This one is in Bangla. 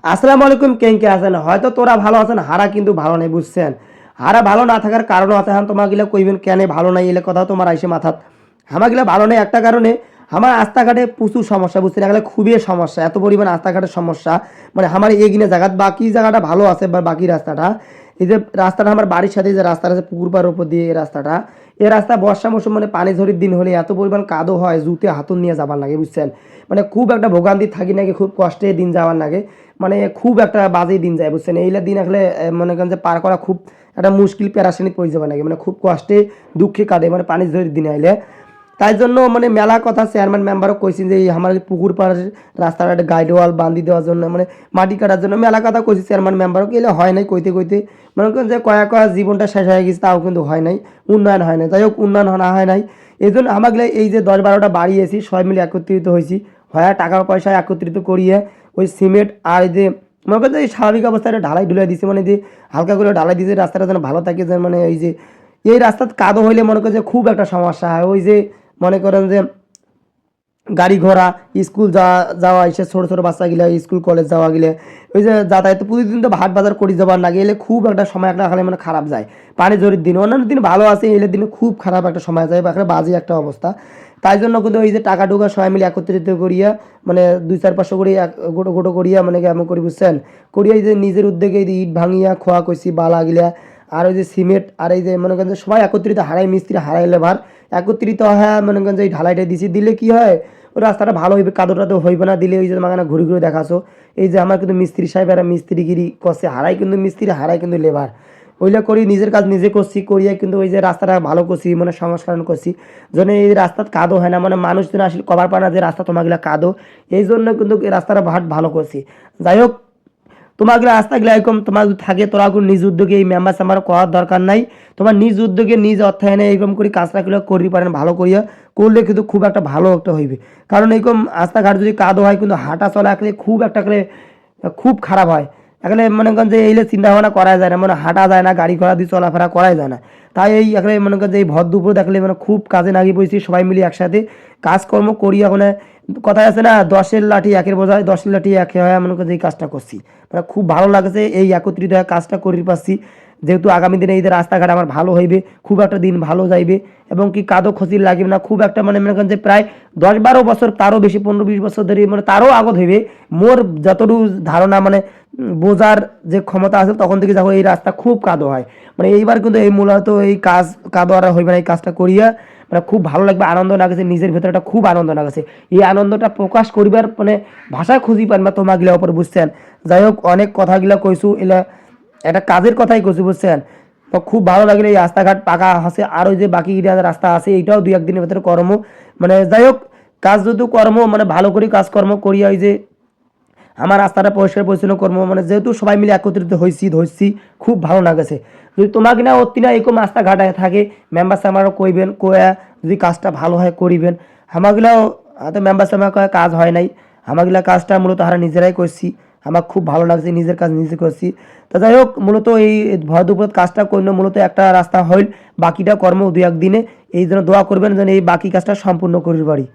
আসসালামু আলাইকুম। কেঙ্কে আছেন? হয়তো তোরা ভালো আছেন, হারা কিন্তু ভালো নাই, বুঝছেন? হারা ভালো না থাকার কারণও আছে। এখন তোমাগুলা কইবেন কেন ভালো নাই, এলে কথা তোমার আইসে মাথাত। আমাগুলা ভালো নেই একটা কারণে, আমার রাস্তাঘাটে প্রচুর সমস্যা, বুঝছেন? এগুলো খুবই সমস্যা, এত পরিমাণ রাস্তাঘাটের সমস্যা। মানে আমার এগিনে জায়গা, বাকি জায়গাটা ভালো আছে, বা বাকি রাস্তাটা, এই যে রাস্তাটা আমার বাড়ির সাথে যে রাস্তাটা আছে পুকুর পাড়ের উপর দিয়ে, এই রাস্তাটা, এই রাস্তা বর্ষা মৌসুম মানে পানি ঝড়ির দিন হলে এত পরিমাণ কাদো হয়, জুতে হাতুন নিয়ে যাবার লাগে, বুঝছেন? মানে খুব একটা ভোগান্তি থাকি নাকি, খুব কষ্টে দিন যাওয়ার লাগে। মানে খুব একটা বাজে দিন যায়, বুঝছেন? এইলা দিন আসলে মনে করেন যে পার করা খুব একটা মুশকিল প্যারাশানি পড়ে যাবে নাকি, মানে খুব কষ্টে দুঃখে কাটে মানে পানি ঝড়ির দিন আইলে। তাই জন্য মানে মেলা কথা চেয়ারম্যান মেম্বারও কইছেন যে এই আমার পুকুর পাড়ের রাস্তাটা একটা গাইড ওয়াল বান্ধি দেওয়ার জন্য, মানে মাটি কাটার জন্য মেলা কথা কইছি চেয়ারম্যান মেম্বারও, এলে হয় নাই কইতে কইতে মনে করেন যে কয়া কয়া জীবনটা শেষ হয়ে গেছে, তাও কিন্তু হয় নাই, উন্নয়ন হয় নাই। যাই হোক, উন্নয়ন না হয় নাই, এই জন্য আমাকে এই যে 10-12টা বাড়ি এসি সবাই মিলে একত্রিত হয়েছি, হয় টাকা পয়সা একত্রিত করিয়ে ওই সিমেন্ট আর এই যে মনে করেন যে এই স্বাভাবিক অবস্থায় ঢালাই ঢুলাই দিছে, মানে যে হালকা করে ঢালাই দিয়েছে রাস্তাটা যেন ভালো থাকে, যে মানে এই যে এই রাস্তার কাদো হইলে মনে করেন যে খুব একটা সমস্যা হয়। ওই যে মনে করেন যে গাড়ি ঘোড়া, স্কুল যাওয়া যাওয়া এসে ছোটো ছোটো বাচ্চাগুলো স্কুল কলেজ যাওয়া গেলে, ওই যে যাতায়াত প্রতিদিন তো হাট বাজার করে যাবার না গেলে খুব একটা সময় একটা খালি মানে খারাপ যায়। পানি ঝড়ির দিন, অন্যান্য দিন ভালো আছে, এলের দিনে খুব খারাপ একটা সময় যায় বা একটা বাজে একটা অবস্থা। তাই জন্য কিন্তু ওই যে টাকা টুকা সবাই মিলে একত্রিত করিয়া, মানে 200-500 করে এক গোটো গোটো করিয়া, মানে এমন করি, বুঝছেন? করিয়া এই যে নিজের উদ্যোগে এই যে ইট ভাঙিয়া খোয়া কইছি বালা গিলা, আর ওই যে সিমেন্ট, আর এই যে মনে করেন যে সবাই একত্রিত, হারাই মিস্ত্রি হারাই লেবার একত্রিত হয়, মনে করেন যে এই ঢালাইটা দিছি, দিলে কি হয় ওই রাস্তাটা ভালো হইবে, কাদোটা তো হইবে না। দিলে ওই যে মাগানা ঘুরে ঘুরে দেখাছো, এই যে আমার কিন্তু মিস্ত্রি সাহেব এরা মিস্ত্রিগিরি করছে, হারাই কিন্তু মিস্ত্রি হারাই কিন্তু লেবার, ওইলা করি নিজের কাজ নিজে করছি, করিয়া কিন্তু ওই যে রাস্তাটা ভালো করছি, মানে সংস্করণ করছি, যেন এই রাস্তার কাদো হয় না, মানে মানুষ যেন আসলে কভার পায় না যে রাস্তা তোমাগুলা কাদো, এই জন্য কিন্তু এই রাস্তাটা ভালো করছি। যাই হোক, তোমাগুলো রাস্তাগুলো এরকম তোমার যদি থাকে, তোরা কোনো নিজ উদ্যোগে এই মেম্বার চেম্বার করার দরকার নাই। তোমার নিজ উদ্যোগে নিজ অর্থায়নে এরকম করে কাজটাগুলো করি পারেন, ভালো করিয়া করলে কিন্তু খুব একটা ভালো একটা হইবে। কারণ এরকম রাস্তাঘাট যদি কাদো হয়, কিন্তু হাঁটা চলা একলে খুব একটা খুব খারাপ হয়। এখানে মনে করেন যে এইলে চিন্তা ভাবনা করা যায় না, মানে হাঁটা যায় না, গাড়ি ঘোড়া দিয়ে চলাফেরা করাই যায় না। তাই এই এখানে মনে করেন যে এই ভর দুপুর দেখলে মানে খুব কাজে লাগিয়ে পড়েছি, সবাই মিলে একসাথে কাজকর্ম করি। ওখানে কথায় আছে না, 10-এর লাঠি 1-এর বোঝায়, 10-এর লাঠি 1 হয়, মনে করেন যে এই কাজটা করছি, মানে খুব ভালো লাগছে এই একত্রিত হয়ে কাজটা করি পাচ্ছি। যেহেতু আগামী দিনে এই যে রাস্তাঘাট আমার ভালো হইবে, খুব একটা দিন ভালো যাইবে, এবং কি কাদো ক্ষতি লাগবে না খুব একটা, মানে মনে করেন যে প্রায় 10-12 বছর, তারও বেশি 15-20 বছর ধরে, মানে তারও আগত হইবে মোর যতটুকু ধারণা, মানে বোঝার যে ক্ষমতা আছে তখন থেকে যখন এই রাস্তা খুব কাদো হয়, মানে এইবার কিন্তু এই মূলত এই কাজ কাদো আর হইবে না, এই কাজটা করিয়া মানে খুব ভালো লাগবে, আনন্দ লাগছে, নিজের ভেতরে একটা খুব আনন্দ লাগছে। এই আনন্দটা প্রকাশ করিবার মানে ভাষা খুঁজি পান বা তোমাগুলা ওপর, বুঝছেন? যাই হোক, অনেক কথাগুলা কইছু, এলা একটা কাজের কথাই কইছু, বুঝছেন? তো খুব ভালো লাগলে এই রাস্তাঘাট পাকা আছে, আর ওই যে বাকি রাস্তা আছে এইটাও 2-1 দিনের ভেতরে কর্ম, মানে যাই হোক, কাজ যদি কর্ম মানে ভালো করে কাজকর্ম করিয়া ওই যে আমার রাস্তাটা পরিষ্কার পরিচ্ছন্ন কর্ম, মানে যেহেতু সবাই মিলে একত্রিত হয়েছি ধরছি, খুব ভালো লাগেছে। যদি তোমাকে না অতি না এরকম রাস্তাঘাটায় থাকে, মেম্বার সামারও কইবেন, কয়া যদি কাজটা ভালো হয় করিবেন। আমাগুলাও হয়তো মেম্বার সামার কয়া কাজ হয় নাই, আমাগুলা কাজটা মূলত হারা নিজেরাই করছি, আমার খুব ভালো লাগছে, নিজের কাজ নিজে করছি। তো যাই হোক, মূলত এই ভর দুপুর কাজটা করলে মূলত একটা রাস্তা হইল, বাকিটা কর্ম 2-1 দিনে, এই জন্য দোয়া করবেন যেন এই বাকি কাজটা সম্পূর্ণ করির পারি।